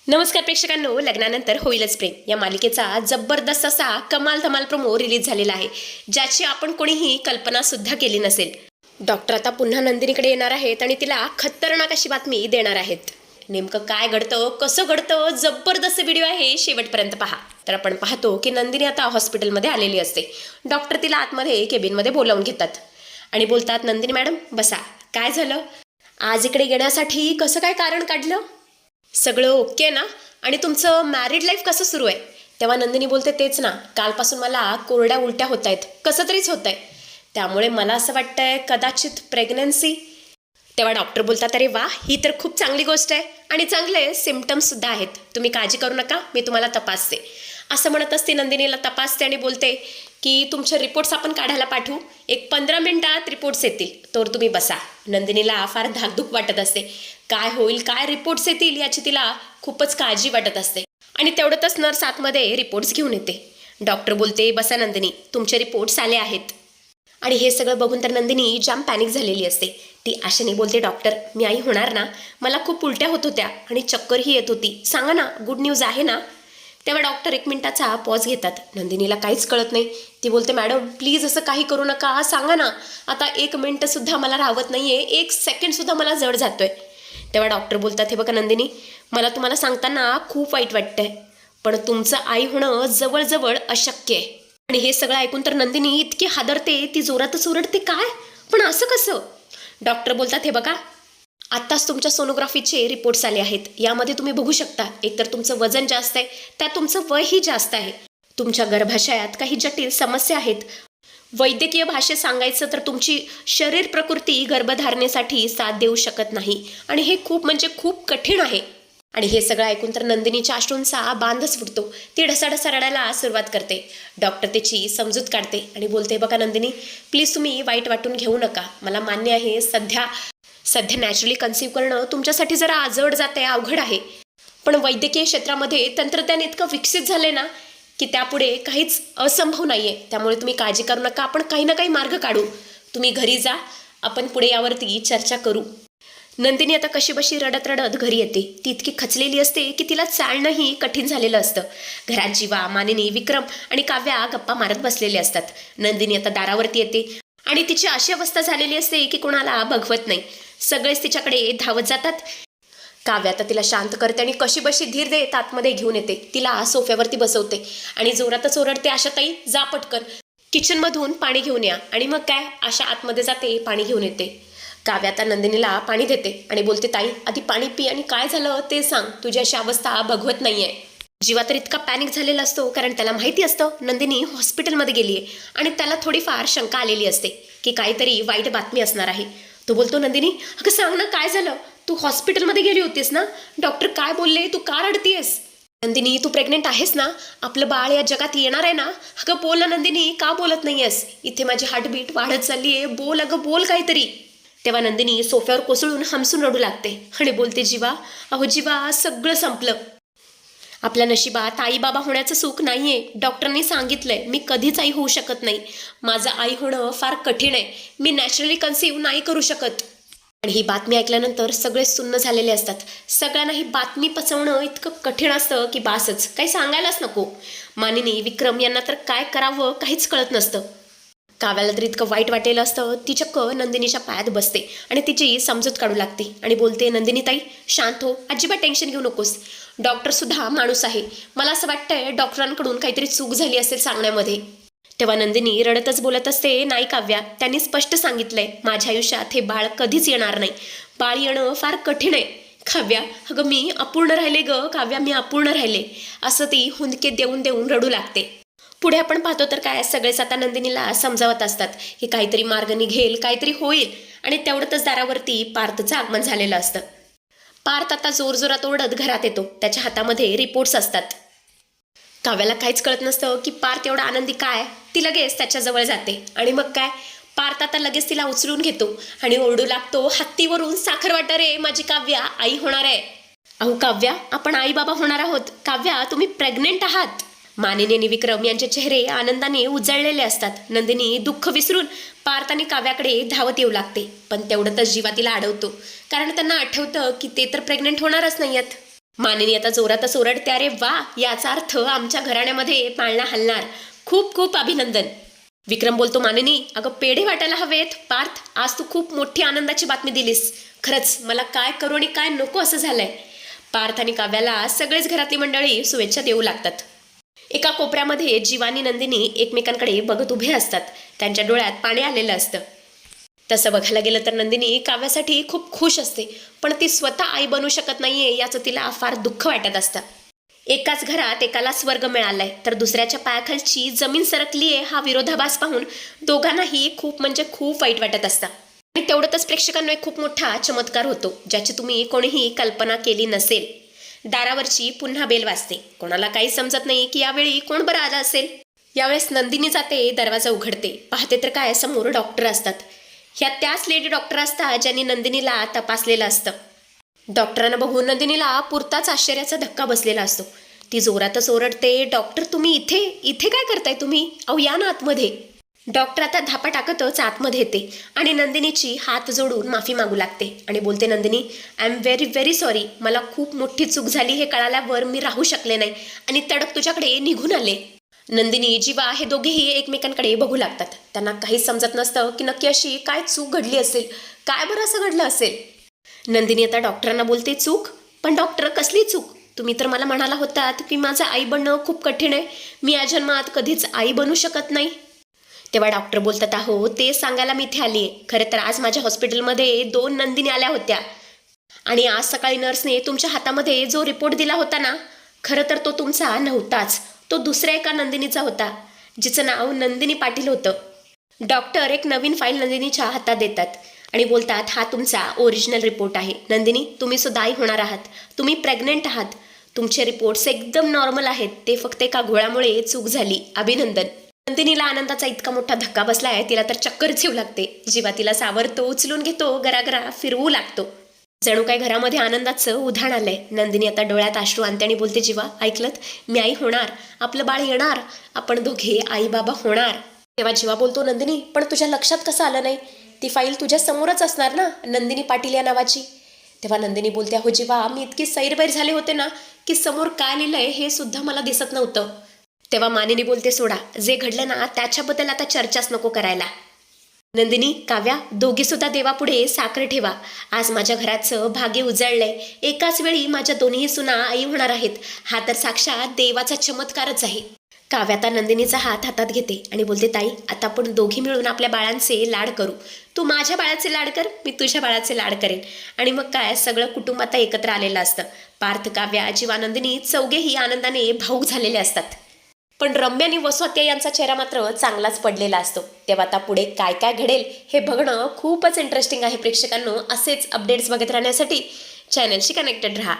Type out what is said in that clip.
नमस्कार प्रेक्षकांनो, लग्नानंतर होईलच प्रेम या मालिकेचा जबरदस्त असा कमाल धमाल प्रोमो रिलीज झालेला आहे, ज्याची आपण कोणीही कल्पना सुद्धा केली नसेल. डॉक्टर आता पुन्हा नंदिनीकडे येणार आहेत आणि तिला खतरनाक अशी बातमी देणार आहेत. नेमकं काय घडतं, कसं घडतं, जबरदस्त व्हिडिओ आहे, शेवटपर्यंत पहा. तर आपण पाहतो की नंदिनी आता हॉस्पिटलमध्ये आलेली असते. डॉक्टर तिला आतमध्ये केबिनमध्ये बोलावून घेतात आणि बोलतात, नंदिनी मॅडम बसा. काय झालं, आज इकडे येण्यासाठी कसं काय कारण काढलं? सगळं ओके ना? आणि तुमचं मॅरिड लाईफ कसं सुरू आहे? तेव्हा नंदिनी बोलते, तेच ना, कालपासून मला कोरड्या उलट्या होत आहेत, कसं तरीच होत आहे, त्यामुळे मला असं वाटतंय कदाचित प्रेग्नन्सी. तेव्हा डॉक्टर बोलतात, अरे वा, ही तर खूप चांगली गोष्ट आहे आणि चांगले सिम्पटम्ससुद्धा आहेत, तुम्ही काळजी करू नका, मी तुम्हाला तपासते. असं म्हणत असते नंदिनीला तपासते आणि बोलते की तुमचे रिपोर्ट्स आपण काढायला पाठवू, एक 15 मिनिटात रिपोर्ट्स येतील, तर तुम्ही बसा. नंदिनीला फार धाकधूक वाटत असते, काय होईल, काय रिपोर्ट्स येतील याची तिला खूपच काळजी वाटत असते. आणि तेवढंच नर्स आतमध्ये रिपोर्ट्स घेऊन येते. डॉक्टर बोलते, बसा नंदिनी, तुमचे रिपोर्ट्स आले आहेत. आणि हे सगळं बघून तर नंदिनी जाम पॅनिक झालेली असते. ती आशेने बोलते, डॉक्टर मी आई होणार ना? मला खूप उलट्या होत होत्या आणि चक्करही येत होती, सांगा ना, गुड न्यूज आहे ना? तेव्हा डॉक्टर 1 मिनिटाचा पॉज घेतात. नंदिनीला काहीच कळत नाही. ती बोलते, मॅडम प्लीज असं काही करू नका, सांगा ना, आता 1 मिनिटसुद्धा मला राहत नाही आहे, 1 सेकंडसुद्धा मला जड जातोय. तेव्हा डॉक्टर बोलतात, हे बघा नंदिनी, मला तुम्हाला सांगताना खूप वाईट वाटतंय, पण तुमचं आई होणं जवळजवळ अशक्य आहे. आणि हे सगळं ऐकून तर नंदिनी इतकी हादरते, ती जोरातच ओरडते, काय, पण असं कसं? डॉक्टर बोलतात, हे बघा, आत्ताच तुमच्या सोनोग्राफीचे रिपोर्ट्स आले आहेत, यामध्ये तुम्ही बघू शकता, एकतर तुमचं वजन जास्त आहे, त्यात तुमचं वयही जास्त आहे, तुमच्या गर्भाशयात काही जटिल समस्या आहेत. वैद्यकीय भाषेत सांगायचं तर तुमची शरीर प्रकृती गर्भधारणेसाठी साथ देऊ शकत नाही आणि हे खूप म्हणजे खूप कठीण आहे. आणि हे सगळं ऐकून तर नंदिनीच्या अश्रूंचा बांधच फुटतो. ती ढसाढसा रडायला सुरुवात करते. डॉक्टर त्याची समजूत काढते आणि बोलते, बघा नंदिनी, प्लीज तुम्ही वाईट वाटून घेऊ नका, मला मान्य आहे सध्या नॅचरली कन्सीव्ह करणं तुमच्यासाठी जरा जड जाते, अवघड आहे, पण वैद्यकीय क्षेत्रामध्ये तंत्रज्ञान इतकं विकसित झालंय ना की त्यापुढे काहीच असंभव नाहीये, त्यामुळे तुम्ही काळजी करू नका, आपण काही ना काही मार्ग काढू, तुम्ही घरी जा, आपण पुढे यावरती चर्चा करू. नंदिनी आता कशीबशी रडत रडत घरी येते. ती इतकी खचलेली असते की तिला चालणंही कठीण झालेलं असतं. घरात जीवा, मानिनी, विक्रम आणि काव्या गप्पा मारत बसलेले असतात. नंदिनी आता दारावरती येते आणि तिची अशी अवस्था झालेली असते की कोणाला बघवत नाही. सगळेच तिच्याकडे धावत जातात. काव्या आता तिला शांत करते आणि कशीबशी धीर देत आतमध्ये घेऊन येते. तिला सोफ्यावरती बसवते आणि जोरातच ओरडते, आशाताई जा पटकन, किचनमधून पाणी घेऊन या. आणि मग काय, आशा आतमध्ये जाते, पाणी घेऊन येते. काव्या आता नंदिनीला पाणी देते आणि बोलते, ताई आधी पाणी पी आणि काय झालं ते सांग, तुझी अशी अवस्था बघवत नाहीये. जीवा तर इतका पॅनिक झालेला असतो, कारण त्याला माहिती असतं नंदिनी हॉस्पिटलमध्ये गेली आहे आणि त्याला थोडीफार शंका आलेली असते की काहीतरी वाईट बातमी असणार आहे. तो बोलतो, नंदिनी अगं सांग ना, काय झालं, तू हॉस्पिटलमध्ये गेली होतीस ना, डॉक्टर काय बोलले, तू का रडतीयस? नंदिनी तू प्रेग्नेंट आहेस ना, आपलं बाळ या जगात येणार आहे ना, अगं बोल ना नंदिनी, का बोलत नाहीयेस? इथे माझी हार्टबीट वाढत चालली आहे, बोल अगं, बोल काहीतरी. तेव्हा नंदिनी सोफ्यावर कोसळून हमसून रडू लागते आणि बोलते, जीवा, अहो जीवा, सगळं संपलं, आपल्या नशिबात आई बाबा होण्याचं सुख नाहीये, डॉक्टरनी सांगितलंय मी कधीच आई होऊ शकत नाही, माझं आई होणं फार कठीण आहे, मी नॅचरली कन्सीव्ह नाही करू शकत. आणि ही बातमी ऐकल्यानंतर सगळे सुन्न झालेले असतात. सगळ्यांना ही बातमी पचवणं इतकं कठीण असतं की बासच, काही सांगायलाच नको. मानिनी, विक्रम यांना तर काय करावं काहीच कळत नसतं. काव्याला तर इतकं वाईट वाटेलं असतं. ती चक्क नंदिनीच्या पायात बसते आणि तिची समजूत काढू लागते आणि बोलते, नंदिनी ताई शांत हो, अजिबात टेन्शन घेऊ नकोस, डॉक्टर सुद्धा माणूस आहे, मला असं वाटतंय डॉक्टरांकडून काहीतरी चूक झाली असेल सांगण्यामध्ये. तेव्हा नंदिनी रडतच बोलत असते, नाही काव्या, त्यांनी स्पष्ट सांगितलंय माझ्या आयुष्यात हे बाळ कधीच येणार नाही, बाळ येणं फार कठीण आहे. काव्या, अगं मी अपूर्ण राहिले ग, काव्या मी अपूर्ण राहिले, असं ती हुंदके देऊन देऊन रडू लागते. पुढे आपण पाहतो तर काय, सगळेच आता नंदिनीला समजावत असतात की काहीतरी मार्ग निघेल, काहीतरी होईल. आणि तेवढंच दारावरती पार्थचं आगमन झालेलं असतं. पार्थ आता जोरजोरात ओरडत घरात येतो. त्याच्या हातामध्ये रिपोर्ट्स असतात. काव्याला काहीच कळत नसतं की पार्थ एवढा आनंदी काय. ती लगेच त्याच्याजवळ जाते आणि मग काय, पार्थ आता लगेच तिला उचलून घेतो आणि ओरडू लागतो, हत्तीवरून साखर वाटा रे, माझी काव्या आई होणार आहे. अहो काव्या, आपण आई बाबा होणार आहोत, काव्या तुम्ही प्रेग्नेंट आहात. मानिनी आणि विक्रम यांचे चेहरे आनंदाने उजळलेले असतात. नंदिनी दुःख विसरून पार्थ आणि काव्याकडे धावत येऊ लागते, पण तेवढंच जीवा तिला अडवतो, कारण त्यांना आठवतं की ते तर प्रेग्नेंट होणारच नाही आहेत. मानिनी आता जोरातच ओरडते, अरे वा, याचा अर्थ आमच्या घराण्यामध्ये पाळणा हलणार. खूप खूप अभिनंदन. विक्रम बोलतो, मानिनी अगं पेढे वाटायला हवेत. पार्थ, आज तू खूप मोठी आनंदाची बातमी दिलीस. खरंच मला काय करू आणि काय नको असं झालंय. पार्थ आणि काव्याला सगळेच घरातली मंडळी शुभेच्छा देऊ लागतात. एका कोपऱ्यामध्ये जीवा आणि नंदिनी एकमेकांकडे बघत उभे असतात. त्यांच्या डोळ्यात पाणी आलेलं असतं. तसं बघायला गेलं तर नंदिनी काव्यासाठी खूप खुश असते, पण ती स्वतः आई बनू शकत नाहीये याचं तिला फार दुःख वाटत असतं. एकाच घरात एकाला स्वर्ग मिळालाय तर दुसऱ्याच्या पायाखालची जमीन सरकलीये हा विरोधाभास पाहून दोघांनाही खूप म्हणजे खूप वाईट वाटत असतं. आणि तेवढंच प्रेक्षकांना एक खूप मोठा चमत्कार होतो, ज्याची तुम्ही कोणीही कल्पना केली नसेल. दारावरची पुन्हा बेल वाजते. कोणाला काही समजत नाही की यावेळी कोण बरं आलं असेल. यावेळेस नंदिनी जाते, दरवाजा उघडते. पाहते तर काय, समोर डॉक्टर असतात. ह्या त्याच लेडी डॉक्टर असतात ज्यांनी नंदिनीला तपासलेलं असतं. डॉक्टरांना बघून नंदिनीला पुरताच आश्चर्याचा धक्का बसलेला असतो. ती जोरातच ओरडते, डॉक्टर तुम्ही इथे इथे काय करताय तुम्ही? अहो या ना आतमध्ये. डॉक्टर आता धापा टाकतच आतमध्ये येते आणि नंदिनीची हात जोडून माफी मागू लागते आणि बोलते, Nandini I am very very sorry. मला खूप मोठी चूक झाली हे कळाल्यावर मी राहू शकले नाही आणि तडक तुझ्याकडे निघून आले. नंदिनी, जीवा हे दोघेही एकमेकांकडे बघू लागतात. त्यांना काहीच समजत नसतं की नक्की अशी काय चूक घडली असेल, काय बरं असं घडलं असेल. नंदिनी आता डॉक्टरांना बोलते, चूक? पण डॉक्टर कसली चूक? तुम्ही तर मला म्हणाला होतात की माझं आई बनणं खूप कठीण आहे, मी या जन्मात कधीच आई बनू शकत नाही. तेव्हा डॉक्टर बोलतात, अहो ते सांगायला मी इथे आली आहे. खरं तर आज माझ्या हॉस्पिटलमध्ये 2 नंदिनी आल्या होत्या आणि आज सकाळी नर्सने तुमच्या हातामध्ये जो रिपोर्ट दिला होता ना, खरं तर तो तुमचा नव्हताच. तो दुसऱ्या एका नंदिनीचा होता, जिचं नाव नंदिनी पाटील होतं. डॉक्टर एक नवीन फाईल नंदिनीच्या हातात देतात आणि बोलतात, हा तुमचा ओरिजिनल रिपोर्ट आहे. नंदिनी, तुम्ही सुद्धा आई होणार आहात. तुम्ही प्रेग्नेंट आहात. तुमचे रिपोर्ट्स एकदम नॉर्मल आहेत. ते फक्त एका घोळामुळे चूक झाली. अभिनंदन. नंदिनीला आनंदाचा इतका मोठा धक्का बसलाय, तिला तर चक्करच येऊ लागते. जीवा तिला सावरतो, उचलून घेतो, गरागरा फिरवू लागतो. जणू काय घरामध्ये आनंदाचं उधाण आलंय. नंदिनी आता डोळ्यात अश्रू आणते आणि बोलते, जीवा ऐकलत, मी आई होणार, आपलं बाळ येणार, आपण दोघे आई बाबा होणार. तेव्हा जीवा बोलतो, नंदिनी पण तुझ्या लक्षात कसं आलं नाही? ती फाईल तुझ्या समोरच असणार ना, नंदिनी पाटील या नावाची. तेव्हा नंदिनी बोलते, अहो जीवा मी इतकी सैरभैर झाले होते ना की समोर काय लिहिलंय हे सुद्धा मला दिसत नव्हतं. तेव्हा मानिनी बोलते, सोडा, जे घडलं ना त्याच्याबद्दल आता चर्चाच नको करायला. नंदिनी, काव्या, दोघी सुद्धा देवापुढे साखर ठेवा. आज माझ्या घराचं भाग्य उजळलंय. एकाच वेळी माझ्या दोन्ही सुना आई होणार आहेत. हा तर साक्षात देवाचा चमत्कारच आहे. काव्या आता नंदिनीचा हात हातात घेते आणि बोलते, ताई आता आपण दोघी मिळून आपल्या बाळांचे लाड करू. तू माझ्या बाळाचे लाड कर, मी तुझ्या बाळाचे लाड करेन. आणि मग काय, सगळं कुटुंब आता एकत्र आलेलं असतं. पार्थ, काव्या, जीवा, नंदिनी चौघेही आनंदाने भाऊक झालेले असतात. पण रम्या आणि वसुहत्या यांचा चेहरा मात्र चांगलाच पडलेला असतो. तेव्हा आता पुढे काय काय घडेल हे बघणं खूपच इंटरेस्टिंग आहे प्रेक्षकांनो. असेच अपडेट्स बघत राहण्यासाठी चॅनलशी कनेक्टेड राहा.